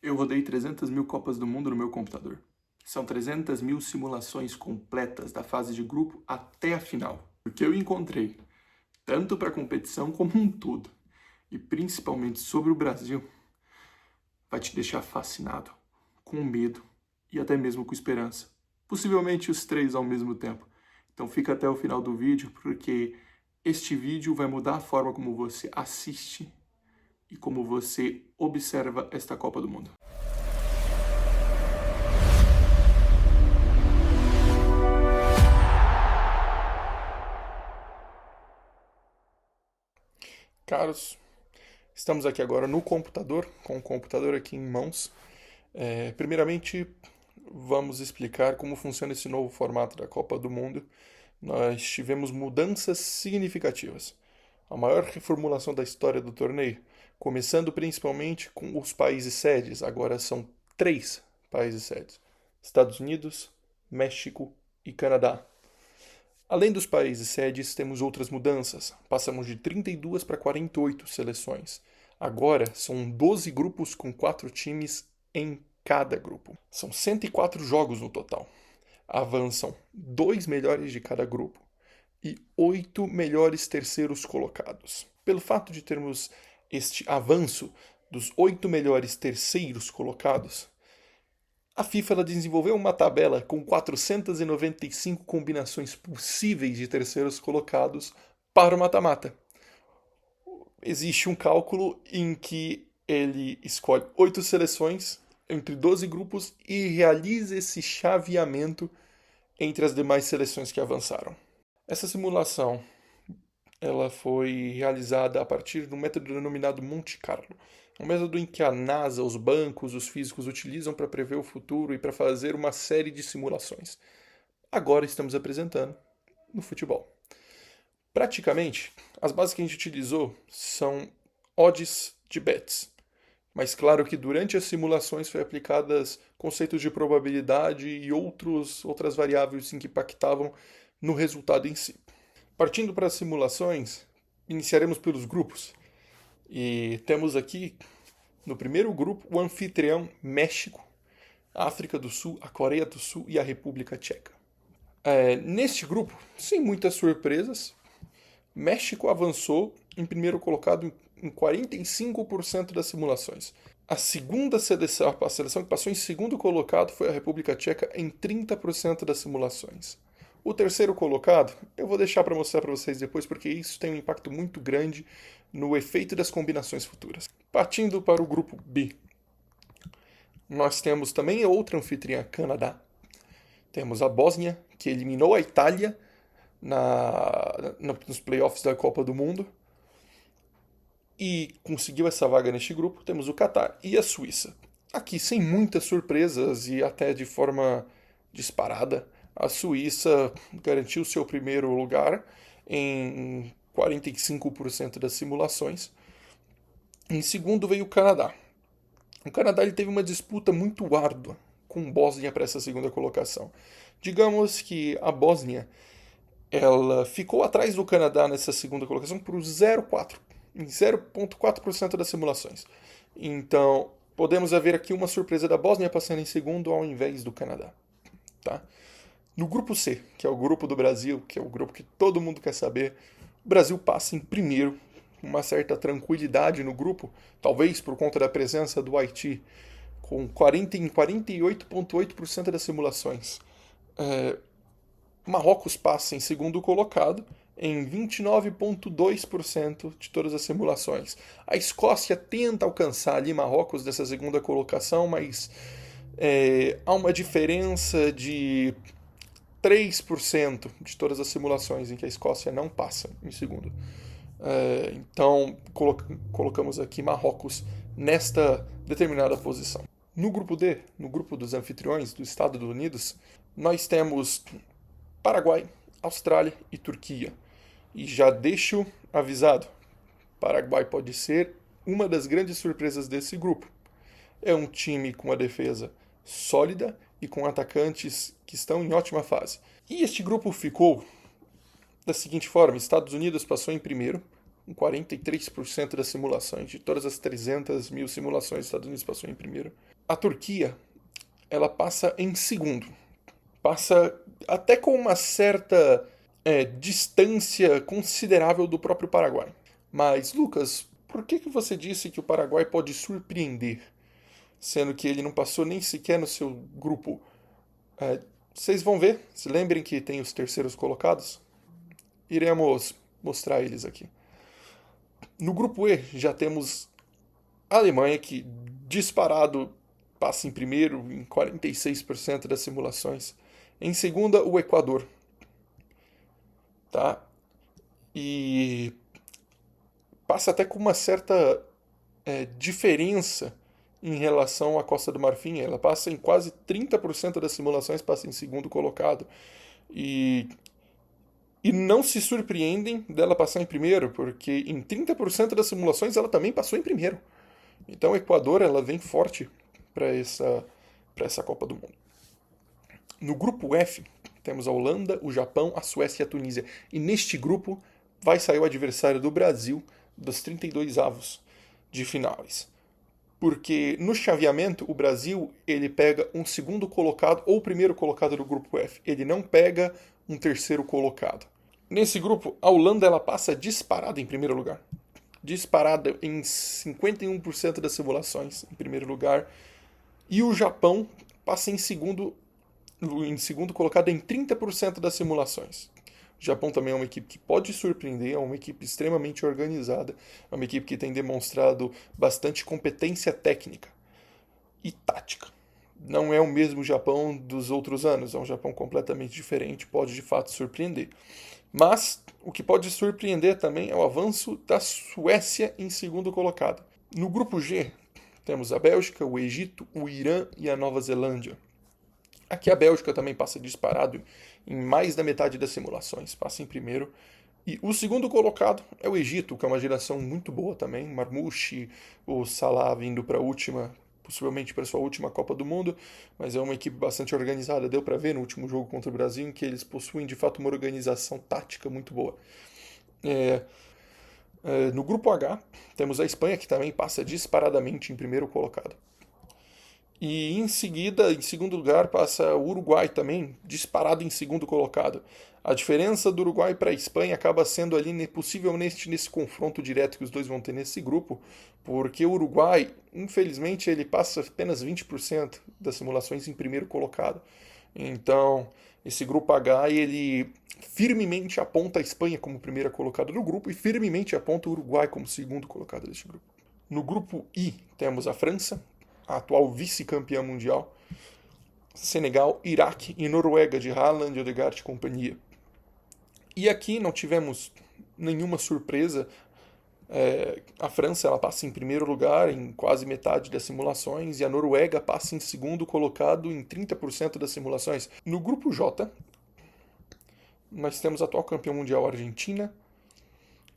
Eu rodei 300 mil Copas do Mundo no meu computador. São 300 mil simulações completas da fase de grupo até a final. O que eu encontrei, tanto para a competição como um todo, e principalmente sobre o Brasil, vai te deixar fascinado, com medo e até mesmo com esperança. Possivelmente os três ao mesmo tempo. Então fica até o final do vídeo, porque este vídeo vai mudar a forma como você assiste e como você observa esta Copa do Mundo. Caros, estamos aqui agora no computador, com o computador aqui em mãos. Primeiramente, vamos explicar como funciona esse novo formato da Copa do Mundo. Nós tivemos mudanças significativas. A maior reformulação da história do torneio, começando principalmente com os países sedes. Agora são 3 países sedes: Estados Unidos, México e Canadá. Além dos países sedes, temos outras mudanças. Passamos de 32 para 48 seleções. Agora são 12 grupos com 4 times em cada grupo. São 104 jogos no total. Avançam 2 melhores de cada grupo e 8 melhores terceiros colocados. Pelo fato de termos este avanço dos 8 melhores terceiros colocados, a FIFA ela desenvolveu uma tabela com 495 combinações possíveis de terceiros colocados para o mata-mata. Existe um cálculo em que ele escolhe 8 seleções entre 12 grupos e realiza esse chaveamento entre as demais seleções que avançaram. Essa simulação ela foi realizada a partir de um método denominado Monte Carlo. Um método em que a NASA, os bancos, os físicos utilizam para prever o futuro e para fazer uma série de simulações. Agora estamos apresentando no futebol. Praticamente, as bases que a gente utilizou são odds de bets. Mas claro que durante as simulações foi aplicadas conceitos de probabilidade e outras variáveis que impactavam no resultado em si. Partindo para as simulações, iniciaremos pelos grupos. E temos aqui, no primeiro grupo, o anfitrião México, a África do Sul, a Coreia do Sul e a República Tcheca. Neste grupo, sem muitas surpresas, México avançou em primeiro colocado em 45% das simulações. A seleção que passou em segundo colocado foi a República Tcheca em 30% das simulações. O terceiro colocado, eu vou deixar para mostrar para vocês depois, porque isso tem um impacto muito grande no efeito das combinações futuras. Partindo para o grupo B, nós temos também outra anfitriã, Canadá. Temos a Bósnia, que eliminou a Itália nos playoffs da Copa do Mundo e conseguiu essa vaga neste grupo. Temos o Catar e a Suíça. Aqui, sem muitas surpresas e até de forma disparada, a Suíça garantiu seu primeiro lugar em 45% das simulações. Em segundo veio o Canadá. O Canadá ele teve uma disputa muito árdua com Bósnia para essa segunda colocação. Digamos que a Bósnia ela ficou atrás do Canadá nessa segunda colocação por 0,4%, em 0,4% das simulações. Então, podemos haver aqui uma surpresa da Bósnia passando em segundo ao invés do Canadá. Tá? No grupo C, que é o grupo do Brasil, que é o grupo que todo mundo quer saber, o Brasil passa em primeiro, com uma certa tranquilidade no grupo, talvez por conta da presença do Haiti, com 48,8% das simulações. Marrocos passa em segundo colocado, em 29,2% de todas as simulações. A Escócia tenta alcançar ali Marrocos nessa segunda colocação, mas há uma diferença de 3% de todas as simulações em que a Escócia não passa em segundo. Então, colocamos aqui Marrocos nesta determinada posição. No grupo D, no grupo dos anfitriões dos Estados Unidos, nós temos Paraguai, Austrália e Turquia. E já deixo avisado, Paraguai pode ser uma das grandes surpresas desse grupo. É um time com a defesa sólida e com atacantes que estão em ótima fase. E este grupo ficou da seguinte forma: Estados Unidos passou em primeiro, com 43% das simulações, de todas as 300 mil simulações, os Estados Unidos passou em primeiro. A Turquia, ela passa em segundo. Passa até com uma certa distância considerável do próprio Paraguai. Mas, Lucas, por que você disse que o Paraguai pode surpreender, sendo que ele não passou nem sequer no seu grupo? Vocês vão ver, se lembrem que tem os terceiros colocados. Iremos mostrar eles aqui. No grupo E já temos a Alemanha, que disparado passa em primeiro em 46% das simulações. Em segunda, o Equador. Tá? E passa até com uma certa diferença em relação à Costa do Marfim. Ela passa em quase 30% das simulações, passa em segundo colocado. E não se surpreendem dela passar em primeiro, porque em 30% das simulações ela também passou em primeiro. Então o Equador ela vem forte para essa Copa do Mundo. No grupo F, temos a Holanda, o Japão, a Suécia e a Tunísia. E neste grupo vai sair o adversário do Brasil dos 32 avos de finais. Porque no chaveamento, o Brasil ele pega um segundo colocado ou o primeiro colocado do grupo F. Ele não pega um terceiro colocado. Nesse grupo, a Holanda ela passa disparada em primeiro lugar. Disparada em 51% das simulações em primeiro lugar. E o Japão passa em segundo colocado em 30% das simulações. O Japão também é uma equipe que pode surpreender, é uma equipe extremamente organizada, é uma equipe que tem demonstrado bastante competência técnica e tática. Não é o mesmo Japão dos outros anos, é um Japão completamente diferente, pode de fato surpreender. Mas o que pode surpreender também é o avanço da Suécia em segundo colocado. No grupo G, temos a Bélgica, o Egito, o Irã e a Nova Zelândia. Aqui a Bélgica também passa disparado em mais da metade das simulações, passa em primeiro. E o segundo colocado é o Egito, que é uma geração muito boa também. Marmouche, o Salah vindo para a última, possivelmente para sua última Copa do Mundo, mas é uma equipe bastante organizada. Deu para ver no último jogo contra o Brasil em que eles possuem de fato uma organização tática muito boa. No grupo H, temos a Espanha, que também passa disparadamente em primeiro colocado. E em seguida, em segundo lugar, passa o Uruguai também, disparado em segundo colocado. A diferença do Uruguai para a Espanha acaba sendo ali possivelmente nesse confronto direto que os dois vão ter nesse grupo, porque o Uruguai, infelizmente, ele passa apenas 20% das simulações em primeiro colocado. Então, esse grupo H, ele firmemente aponta a Espanha como primeira colocada do grupo e firmemente aponta o Uruguai como segundo colocado deste grupo. No grupo I, temos a França, a atual vice-campeã mundial, Senegal, Iraque e Noruega de Haaland, Odegaard e companhia. E aqui não tivemos nenhuma surpresa. A França ela passa em primeiro lugar em quase metade das simulações e a Noruega passa em segundo colocado em 30% das simulações. No grupo J, nós temos a atual campeã mundial a Argentina,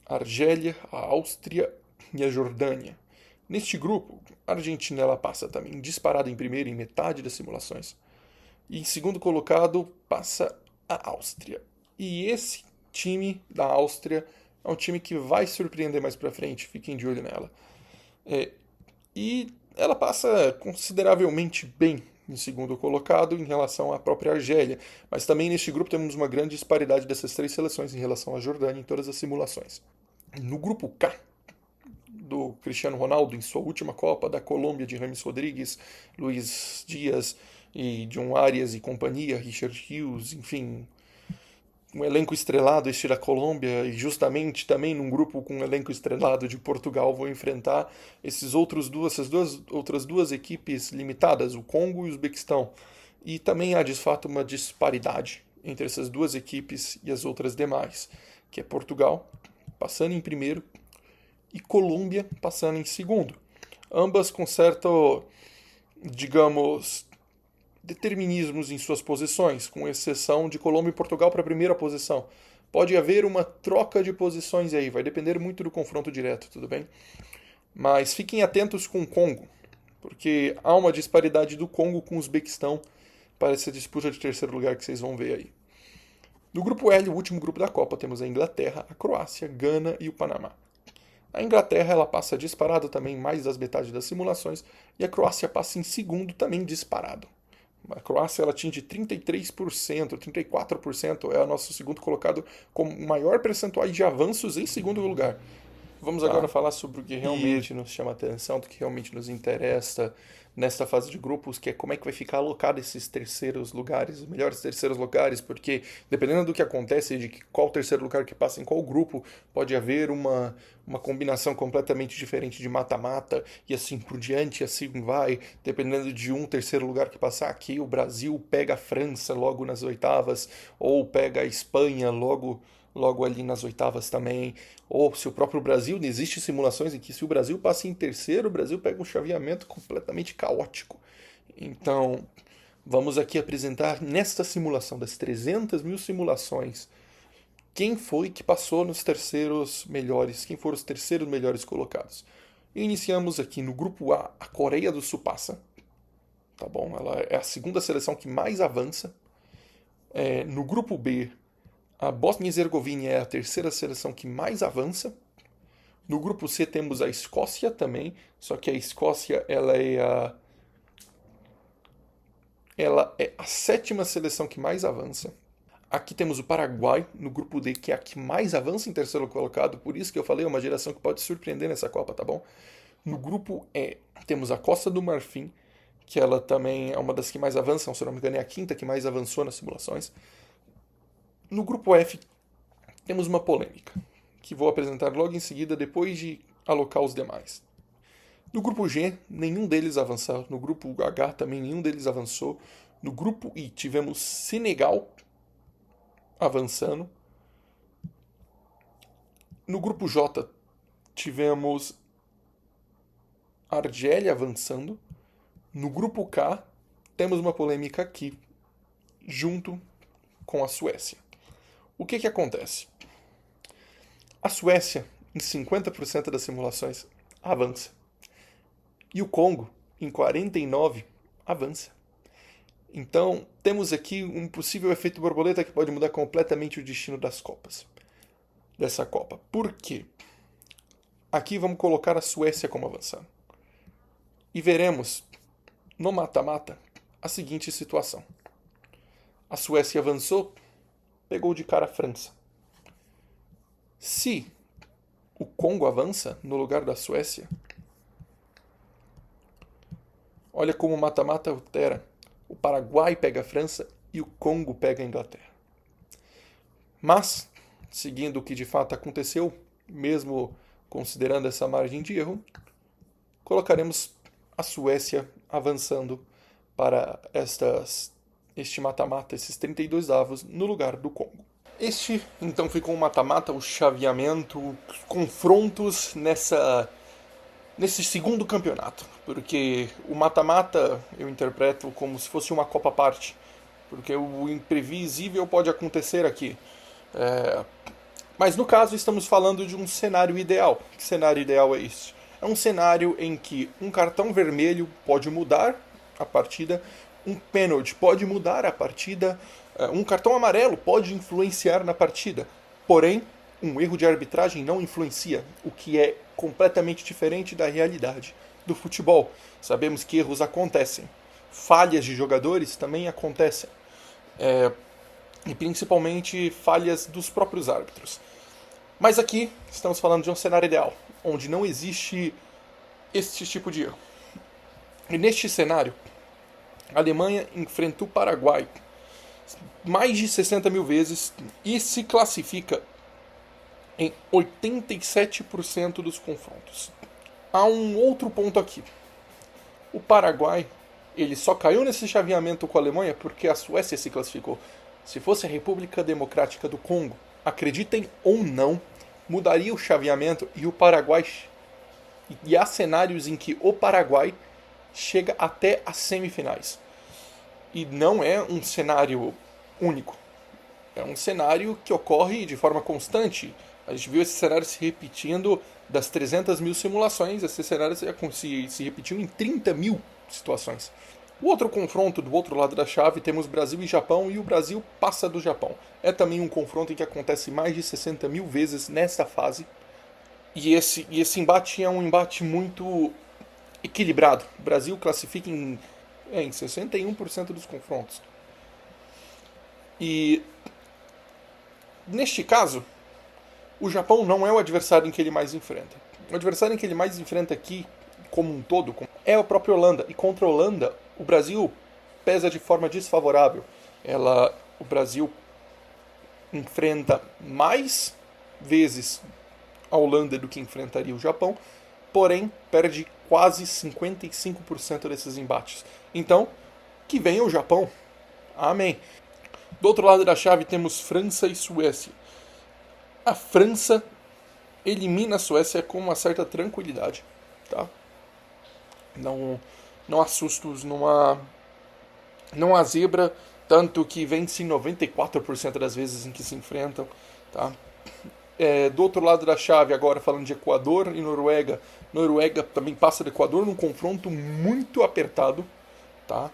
a Argélia, a Áustria e a Jordânia. Neste grupo, a Argentina ela passa também disparada em primeiro em metade das simulações. E em segundo colocado passa a Áustria. E esse time da Áustria é um time que vai surpreender mais pra frente, fiquem de olho nela. E ela passa consideravelmente bem em segundo colocado em relação à própria Argélia. Mas também neste grupo temos uma grande disparidade dessas três seleções em relação à Jordânia em todas as simulações. No grupo K, do Cristiano Ronaldo em sua última Copa, da Colômbia de James Rodrigues, Luiz Dias e John Arias e companhia, Richard Hughes, enfim, um elenco estrelado este da Colômbia e justamente também num grupo com um elenco estrelado de Portugal vão enfrentar essas outras duas equipes limitadas, o Congo e o Uzbequistão. E também há de fato uma disparidade entre essas duas equipes e as outras demais, que é Portugal passando em primeiro e Colômbia passando em segundo. Ambas com certo, digamos, determinismos em suas posições, com exceção de Colômbia e Portugal para a primeira posição. Pode haver uma troca de posições aí, vai depender muito do confronto direto, tudo bem? Mas fiquem atentos com o Congo, porque há uma disparidade do Congo com o Uzbequistão para essa disputa de terceiro lugar que vocês vão ver aí. No grupo L, o último grupo da Copa, temos a Inglaterra, a Croácia, Gana e o Panamá. A Inglaterra ela passa disparado também, mais das metade das simulações, e a Croácia passa em segundo também disparado. A Croácia ela atinge 33%, 34%, é o nosso segundo colocado com maior percentual de avanços em segundo lugar. Vamos agora falar sobre o que realmente nos chama atenção, do que realmente nos interessa nesta fase de grupos, que é como é que vai ficar alocado esses terceiros lugares, os melhores terceiros lugares, porque dependendo do que acontece, de qual terceiro lugar que passa em qual grupo, pode haver uma combinação completamente diferente de mata-mata, e assim por diante, e assim vai, dependendo de um terceiro lugar que passar aqui, o Brasil pega a França logo nas oitavas, ou pega a Espanha logo ali nas oitavas também, ou se o próprio Brasil, existem simulações em que se o Brasil passa em terceiro, o Brasil pega um chaveamento completamente caótico. Então, vamos aqui apresentar nesta simulação, das 300 mil simulações, quem foi que passou nos terceiros melhores, quem foram os terceiros melhores colocados. E iniciamos aqui no grupo A Coreia do Sul passa, tá bom? Ela é a segunda seleção que mais avança. No grupo B, a Bósnia e Herzegovina é a terceira seleção que mais avança. No grupo C temos a Escócia também, só que a Escócia ela é a sétima seleção que mais avança. Aqui temos o Paraguai no grupo D, que é a que mais avança em terceiro colocado, por isso que eu falei, é uma geração que pode surpreender nessa Copa, tá bom? No grupo E temos a Costa do Marfim, que ela também é uma das que mais avançam, se não me engano é a quinta que mais avançou nas simulações. No grupo F, temos uma polêmica, que vou apresentar logo em seguida, depois de alocar os demais. No grupo G, nenhum deles avançou. No grupo H, também nenhum deles avançou. No grupo I, tivemos Senegal avançando. No grupo J, tivemos Argélia avançando. No grupo K, temos uma polêmica aqui, junto com a Suécia. O que acontece? A Suécia, em 50% das simulações, avança. E o Congo, em 49%, avança. Então, temos aqui um possível efeito borboleta que pode mudar completamente o destino das Copas. Dessa Copa. Por quê? Aqui vamos colocar a Suécia como avançando. E veremos, no mata-mata, a seguinte situação. A Suécia avançou, pegou de cara a França. Se o Congo avança no lugar da Suécia, olha como o mata-mata altera. O Paraguai pega a França e o Congo pega a Inglaterra. Mas, seguindo o que de fato aconteceu, mesmo considerando essa margem de erro, colocaremos a Suécia avançando para este mata-mata, esses 32 avos, no lugar do Congo. Este, então, ficou um mata-mata, o chaveamento, os confrontos nesse segundo campeonato. Porque o mata-mata eu interpreto como se fosse uma Copa à parte. Porque o imprevisível pode acontecer aqui. Mas no caso estamos falando de um cenário ideal. Que cenário ideal é esse? É um cenário em que um cartão vermelho pode mudar a partida, um pênalti pode mudar a partida, um cartão amarelo pode influenciar na partida. Porém, um erro de arbitragem não influencia, o que é completamente diferente da realidade do futebol. Sabemos que erros acontecem, falhas de jogadores também acontecem, e principalmente falhas dos próprios árbitros. Mas aqui estamos falando de um cenário ideal, onde não existe este tipo de erro. E neste cenário, a Alemanha enfrentou o Paraguai mais de 60 mil vezes e se classifica em 87% dos confrontos. Há um outro ponto aqui. O Paraguai, ele só caiu nesse chaveamento com a Alemanha porque a Suécia se classificou. Se fosse a República Democrática do Congo, acreditem ou não, mudaria o chaveamento e o Paraguai... E há cenários em que o Paraguai chega até as semifinais. E não é um cenário único. É um cenário que ocorre de forma constante. A gente viu esse cenário se repetindo das 300 mil simulações. Esse cenário se repetiu em 30 mil situações. O outro confronto, do outro lado da chave, temos Brasil e Japão, e o Brasil passa do Japão. É também um confronto em que acontece mais de 60 mil vezes nesta fase. E esse embate é um embate muito equilibrado. O Brasil classifica em 61% dos confrontos. E neste caso, o Japão não é o adversário em que ele mais enfrenta. O adversário em que ele mais enfrenta aqui, como um todo, é a própria Holanda. E contra a Holanda, o Brasil pesa de forma desfavorável. O Brasil enfrenta mais vezes a Holanda do que enfrentaria o Japão, porém perde quase 55% desses embates. Então, que venha o Japão. Amém. Do outro lado da chave temos França e Suécia. A França elimina a Suécia com uma certa tranquilidade, tá? Não há sustos, não há zebra, tanto que vence 94% das vezes em que se enfrentam, tá? Do outro lado da chave, agora falando de Equador e Noruega, Noruega também passa do Equador num confronto muito apertado, tá?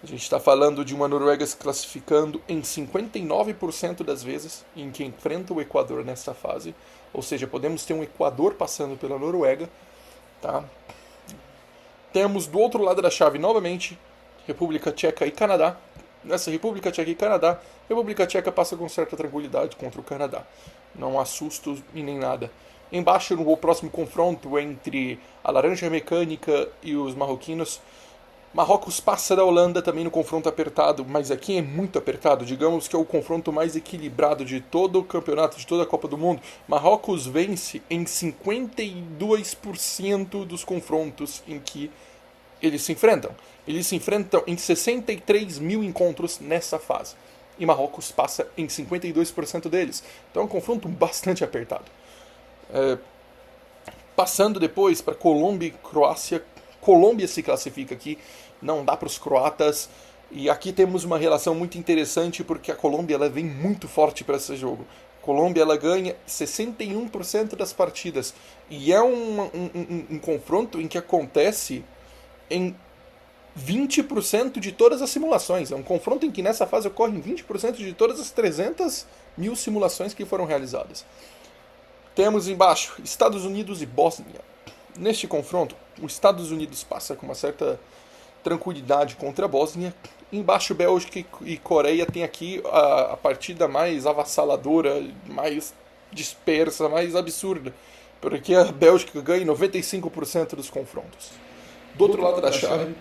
A gente está falando de uma Noruega se classificando em 59% das vezes em que enfrenta o Equador nessa fase. Ou seja, podemos ter um Equador passando pela Noruega. Tá? Temos do outro lado da chave, novamente, República Tcheca e Canadá. Nessa República Tcheca e Canadá, a República Tcheca passa com certa tranquilidade contra o Canadá. Não há sustos e nem nada. Embaixo, no próximo confronto entre a Laranja Mecânica e os marroquinos, Marrocos passa da Holanda também no confronto apertado, mas aqui é muito apertado. Digamos que é o confronto mais equilibrado de todo o campeonato, de toda a Copa do Mundo. Marrocos vence em 52% dos confrontos em que eles se enfrentam. Eles se enfrentam em 63 mil encontros nessa fase. E Marrocos passa em 52% deles. Então é um confronto bastante apertado. Passando depois para Colômbia e Croácia. Colômbia se classifica aqui, não dá para os croatas. E aqui temos uma relação muito interessante porque a Colômbia ela vem muito forte para esse jogo. A Colômbia ela ganha 61% das partidas. E é um confronto em que acontece em 20% de todas as simulações. É um confronto em que nessa fase ocorre em 20% de todas as 300 mil simulações que foram realizadas. Temos embaixo Estados Unidos e Bósnia. Neste confronto, os Estados Unidos passa com uma certa tranquilidade contra a Bósnia. Embaixo, Bélgica e Coreia tem aqui a partida mais avassaladora, mais dispersa, mais absurda. Porque a Bélgica ganha 95% dos confrontos. Do outro lado da chave,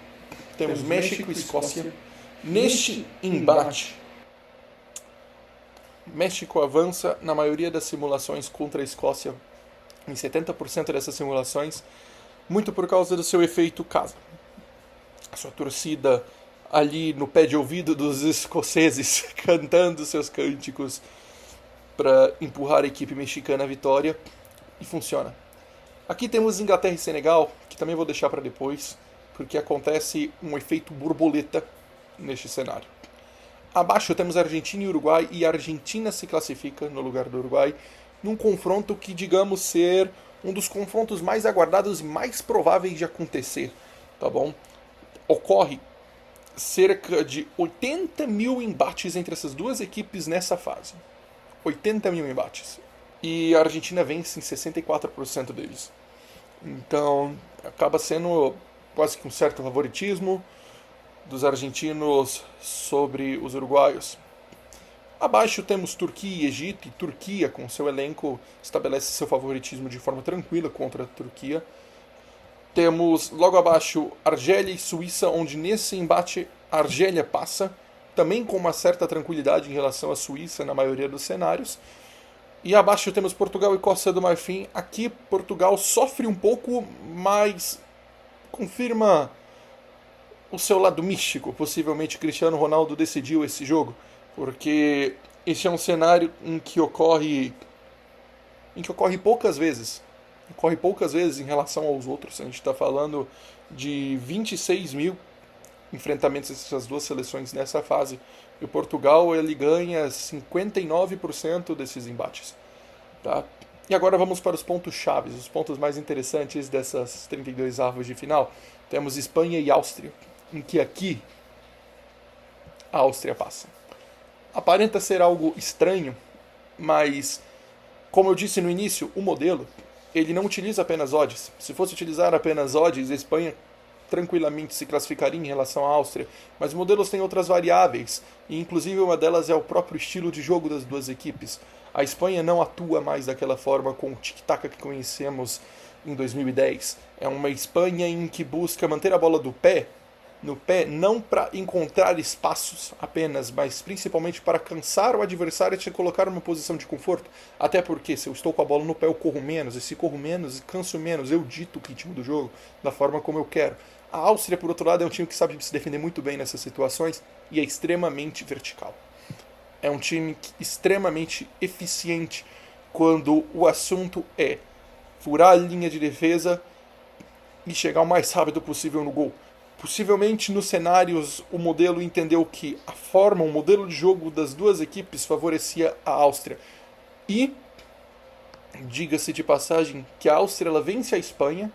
temos México e Escócia. Neste embate, México avança na maioria das simulações contra a Escócia, em 70% dessas simulações, muito por causa do seu efeito casa. A sua torcida ali no pé de ouvido dos escoceses cantando seus cânticos para empurrar a equipe mexicana à vitória, e funciona. Aqui temos Inglaterra e Senegal, que também vou deixar para depois, porque acontece um efeito borboleta neste cenário. Abaixo temos Argentina e Uruguai, e a Argentina se classifica no lugar do Uruguai, num confronto que, digamos, ser um dos confrontos mais aguardados e mais prováveis de acontecer, tá bom? Ocorre cerca de 80 mil embates entre essas duas equipes nessa fase. 80 mil embates. E a Argentina vence em 64% deles. Então, acaba sendo quase que um certo favoritismo dos argentinos sobre os uruguaios. Abaixo temos Turquia e Egito, e Turquia, com seu elenco, estabelece seu favoritismo de forma tranquila contra a Turquia. Temos logo abaixo Argélia e Suíça, onde nesse embate a Argélia passa, também com uma certa tranquilidade em relação à Suíça na maioria dos cenários. E abaixo temos Portugal e Costa do Marfim. Aqui Portugal sofre um pouco, mas confirma o seu lado místico. Possivelmente Cristiano Ronaldo decidiu esse jogo, porque esse é um cenário em que ocorre poucas vezes. Ocorre poucas vezes em relação aos outros. A gente está falando de 26 mil enfrentamentos dessas duas seleções nessa fase. E o Portugal ele ganha 59% desses embates. Tá? E agora vamos para os pontos chaves, os pontos mais interessantes dessas 32 avos de final. Temos Espanha e Áustria, em que aqui a Áustria passa. Aparenta ser algo estranho, mas, como eu disse no início, o modelo ele não utiliza apenas odds. Se fosse utilizar apenas odds, a Espanha tranquilamente se classificaria em relação à Áustria, mas os modelos têm outras variáveis, e inclusive uma delas é o próprio estilo de jogo das duas equipes. A Espanha não atua mais daquela forma com o tic-tac que conhecemos em 2010. É uma Espanha em que busca manter a bola no pé, não para encontrar espaços apenas, mas principalmente para cansar o adversário e te colocar numa posição de conforto. Até porque se eu estou com a bola no pé eu corro menos, e se corro menos e canso menos, eu dito o ritmo do jogo da forma como eu quero. A Áustria, por outro lado, é um time que sabe se defender muito bem nessas situações e é extremamente vertical. É um time extremamente eficiente quando o assunto é furar a linha de defesa e chegar o mais rápido possível no gol. Possivelmente nos cenários o modelo entendeu que a forma, o modelo de jogo das duas equipes favorecia a Áustria. E diga-se de passagem que a Áustria ela vence a Espanha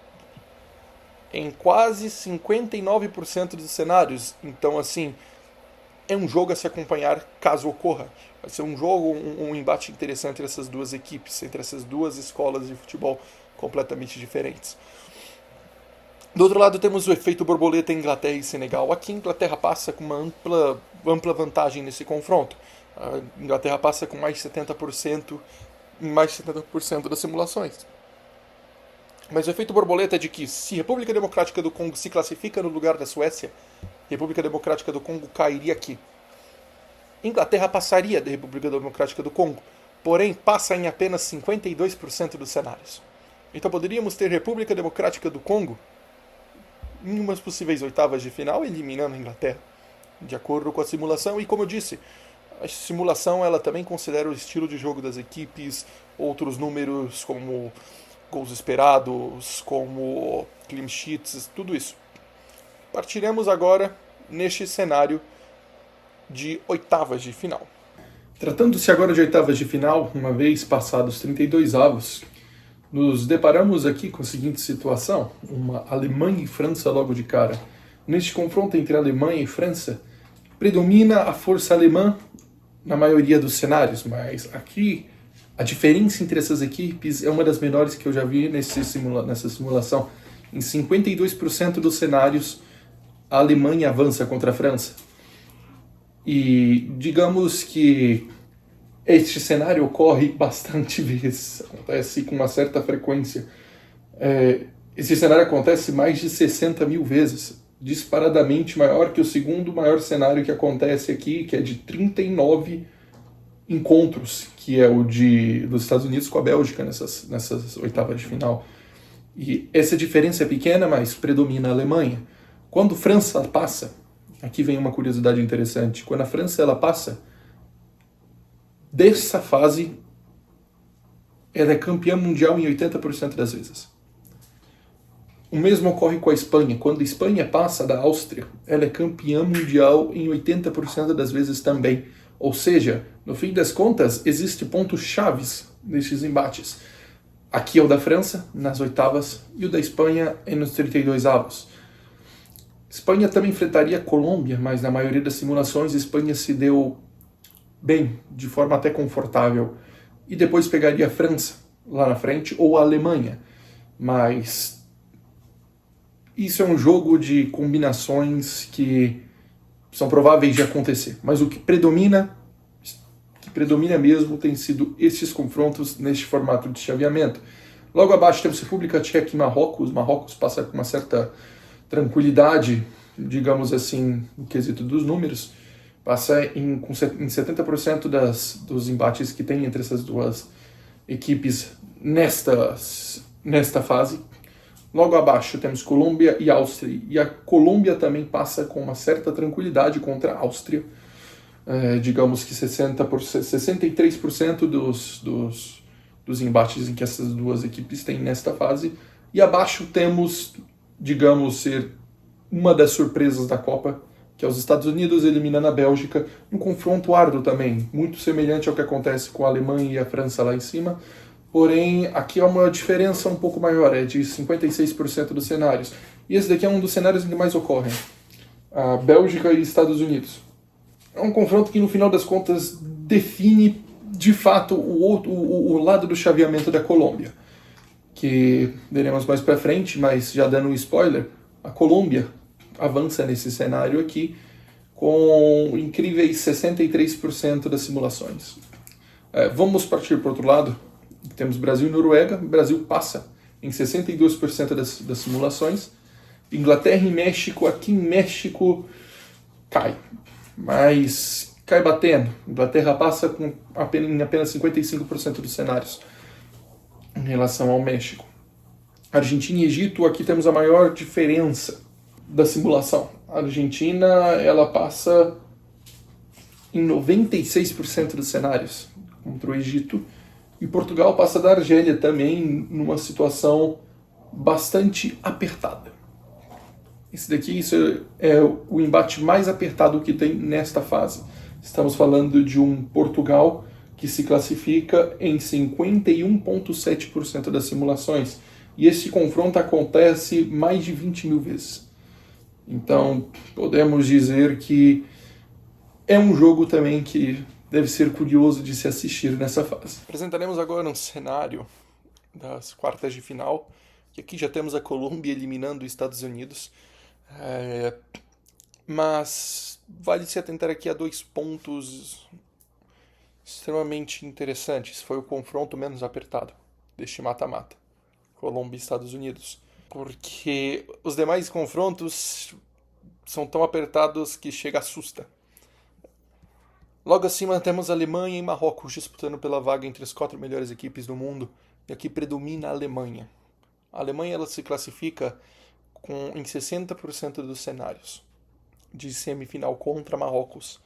em quase 59% dos cenários. Então assim, é um jogo a se acompanhar caso ocorra. Vai ser um jogo, um embate interessante entre essas duas equipes, entre essas duas escolas de futebol completamente diferentes. Do outro lado temos o efeito borboleta em Inglaterra e Senegal. Aqui a Inglaterra passa com uma ampla vantagem nesse confronto. A Inglaterra passa com mais de 70% em mais de 70% das simulações. Mas o efeito borboleta é de que se a República Democrática do Congo se classifica no lugar da Suécia, a República Democrática do Congo cairia aqui. Inglaterra passaria da República Democrática do Congo, porém passa em apenas 52% dos cenários. Então poderíamos ter República Democrática do Congo em umas possíveis oitavas de final, eliminando a Inglaterra, de acordo com a simulação. E como eu disse, a simulação ela também considera o estilo de jogo das equipes, outros números como gols esperados, como clean sheets, tudo isso. Partiremos agora neste cenário de oitavas de final. Tratando-se agora de oitavas de final, uma vez passados 32 avos, nos deparamos aqui com a seguinte situação, uma Alemanha e França logo de cara. Neste confronto entre Alemanha e França, predomina a força alemã na maioria dos cenários, mas aqui a diferença entre essas equipes é uma das menores que eu já vi nessa simulação. Em 52% dos cenários, a Alemanha avança contra a França. E digamos que este cenário ocorre bastante vezes, acontece com uma certa frequência. Esse cenário acontece mais de 60 mil vezes, disparadamente maior que o segundo maior cenário que acontece aqui, que é de 39 encontros, que é o dos Estados Unidos com a Bélgica nessas oitavas de final. E essa diferença é pequena, mas predomina a Alemanha. Quando a França passa, aqui vem uma curiosidade interessante, quando a França ela passa, dessa fase, ela é campeã mundial em 80% das vezes. O mesmo ocorre com a Espanha. Quando a Espanha passa da Áustria, ela é campeã mundial em 80% das vezes também. Ou seja, no fim das contas, existem pontos chaves nesses embates. Aqui é o da França, nas oitavas, e o da Espanha é nos 32 avos. Espanha também enfrentaria a Colômbia, mas na maioria das simulações a Espanha se deu bem, de forma até confortável, e depois pegaria a França lá na frente, ou a Alemanha. Mas isso é um jogo de combinações que são prováveis de acontecer. Mas o que predomina mesmo tem sido esses confrontos neste formato de chaveamento. Logo abaixo temos República Tcheca e Marrocos. Marrocos passa com uma certa tranquilidade, digamos assim, no quesito dos números. Passa em 70% dos embates que tem entre essas duas equipes nesta fase. Logo abaixo temos Colômbia e Áustria. E a Colômbia também passa com uma certa tranquilidade contra a Áustria. Digamos que 63% dos embates em que essas duas equipes têm nesta fase. E abaixo temos, digamos, ser uma das surpresas da Copa, que é os Estados Unidos eliminando a Bélgica, um confronto árduo também, muito semelhante ao que acontece com a Alemanha e a França lá em cima, porém aqui é uma diferença um pouco maior, é de 56% dos cenários. E esse daqui é um dos cenários em que mais ocorrem, a Bélgica e Estados Unidos. É um confronto que no final das contas define de fato o lado do chaveamento da Colômbia. que veremos mais para frente, mas já dando um spoiler, a Colômbia avança nesse cenário aqui com incríveis 63% das simulações. Vamos partir para o outro lado. Temos Brasil e Noruega. O Brasil passa em 62% das simulações. Inglaterra e México. Aqui em México cai, mas cai batendo. Inglaterra passa em apenas 55% dos cenários em relação ao México. Argentina e Egito, aqui temos a maior diferença da simulação. A Argentina, ela passa em 96% dos cenários contra o Egito, e Portugal passa da Argélia também numa situação bastante apertada. Isso é o embate mais apertado que tem nesta fase. Estamos falando de um Portugal que se classifica em 51,7% das simulações. E esse confronto acontece mais de 20 mil vezes. Então, podemos dizer que é um jogo também que deve ser curioso de se assistir nessa fase. Apresentaremos agora um cenário das quartas de final, que aqui já temos a Colômbia eliminando os Estados Unidos. Mas vale se atentar aqui a 2 pontos extremamente interessantes. Foi o confronto menos apertado deste mata-mata, Colômbia e Estados Unidos, porque os demais confrontos são tão apertados que chega a assusta. Logo acima temos Alemanha e Marrocos disputando pela vaga entre as 4 melhores equipes do mundo, e aqui predomina a Alemanha. A Alemanha ela se classifica em 60% dos cenários de semifinal contra Marrocos.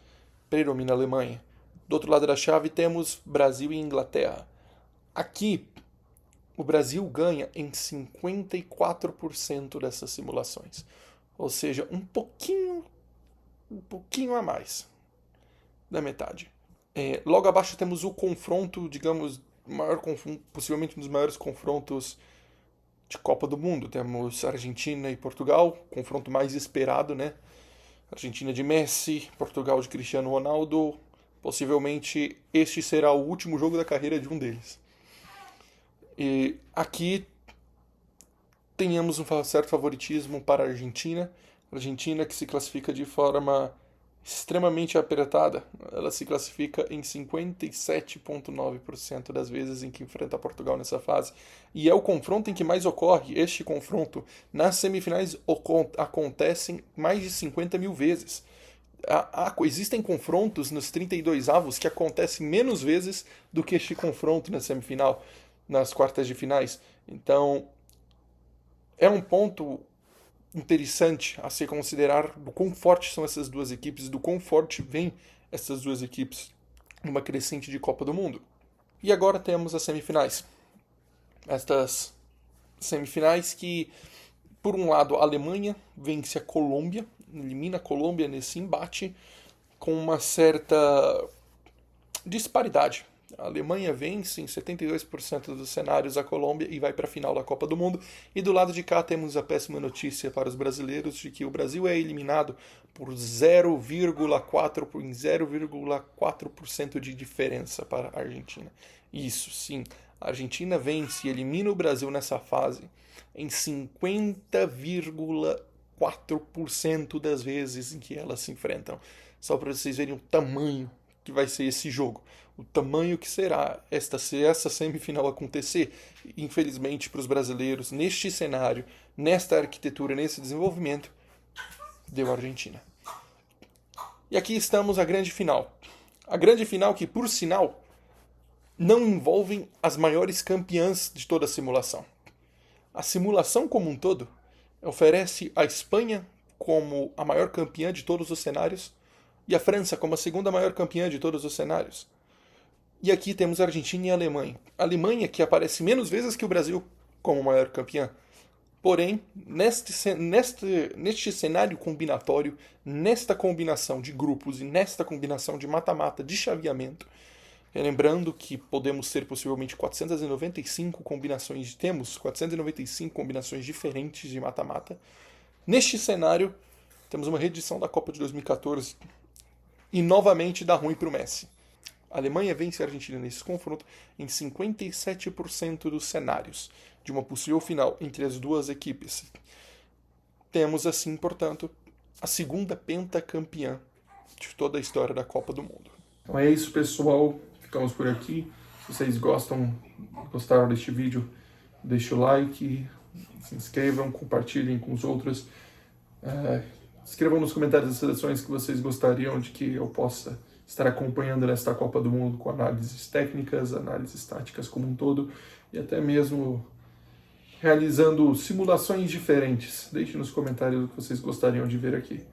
Predomina a Alemanha. Do outro lado da chave temos Brasil e Inglaterra. Aqui, o Brasil ganha em 54% dessas simulações. Ou seja, um pouquinho a mais da metade. Logo abaixo temos o confronto, digamos, possivelmente um dos maiores confrontos de Copa do Mundo. Temos Argentina e Portugal, confronto mais esperado, né? Argentina de Messi, Portugal de Cristiano Ronaldo. Possivelmente este será o último jogo da carreira de um deles. E aqui tenhamos um certo favoritismo para a Argentina. A Argentina que se classifica de forma extremamente apertada. Ela se classifica em 57,9% das vezes em que enfrenta Portugal nessa fase. E é o confronto em que mais ocorre. Este confronto nas semifinais acontecem mais de 50 mil vezes. Existem confrontos nos 32 avos que acontecem menos vezes do que este confronto na semifinal, nas quartas de finais. Então, é um ponto interessante a se considerar do quão fortes são essas duas equipes, do quão forte vêm essas duas equipes numa crescente de Copa do Mundo. E agora temos as semifinais. Estas semifinais que, por um lado, a Alemanha vence a Colômbia, elimina a Colômbia nesse embate com uma certa disparidade. A Alemanha vence em 72% dos cenários a Colômbia e vai para a final da Copa do Mundo. E do lado de cá temos a péssima notícia para os brasileiros de que o Brasil é eliminado por 0,4% de diferença para a Argentina. Isso sim, a Argentina vence e elimina o Brasil nessa fase em 50,4% das vezes em que elas se enfrentam. Só para vocês verem o tamanho que vai ser esse jogo. O tamanho que será se essa semifinal acontecer. Infelizmente para os brasileiros, neste cenário, nesta arquitetura, nesse desenvolvimento, deu a Argentina. E aqui estamos a grande final. A grande final que, por sinal, não envolvem as maiores campeãs de toda a simulação. A simulação como um todo oferece a Espanha como a maior campeã de todos os cenários e a França como a segunda maior campeã de todos os cenários. E aqui temos a Argentina e a Alemanha. A Alemanha que aparece menos vezes que o Brasil como maior campeã. Porém, neste cenário combinatório, nesta combinação de grupos e nesta combinação de mata-mata, de chaveamento, lembrando que podemos ter possivelmente 495 combinações, temos 495 combinações diferentes de mata-mata. Neste cenário, temos uma reedição da Copa de 2014 e novamente dá ruim para o Messi. A Alemanha vence a Argentina nesse confronto em 57% dos cenários. de uma possível final entre as duas equipes. Temos assim, portanto, a segunda pentacampeã de toda a história da Copa do Mundo. Então é isso, pessoal. Ficamos por aqui. Se vocês gostaram deste vídeo, deixe o like, se inscrevam, compartilhem com os outros. Escrevam nos comentários as seleções que vocês gostariam de que eu possa estar acompanhando nesta Copa do Mundo, com análises técnicas, análises táticas como um todo, e até mesmo realizando simulações diferentes. Deixe nos comentários o que vocês gostariam de ver aqui.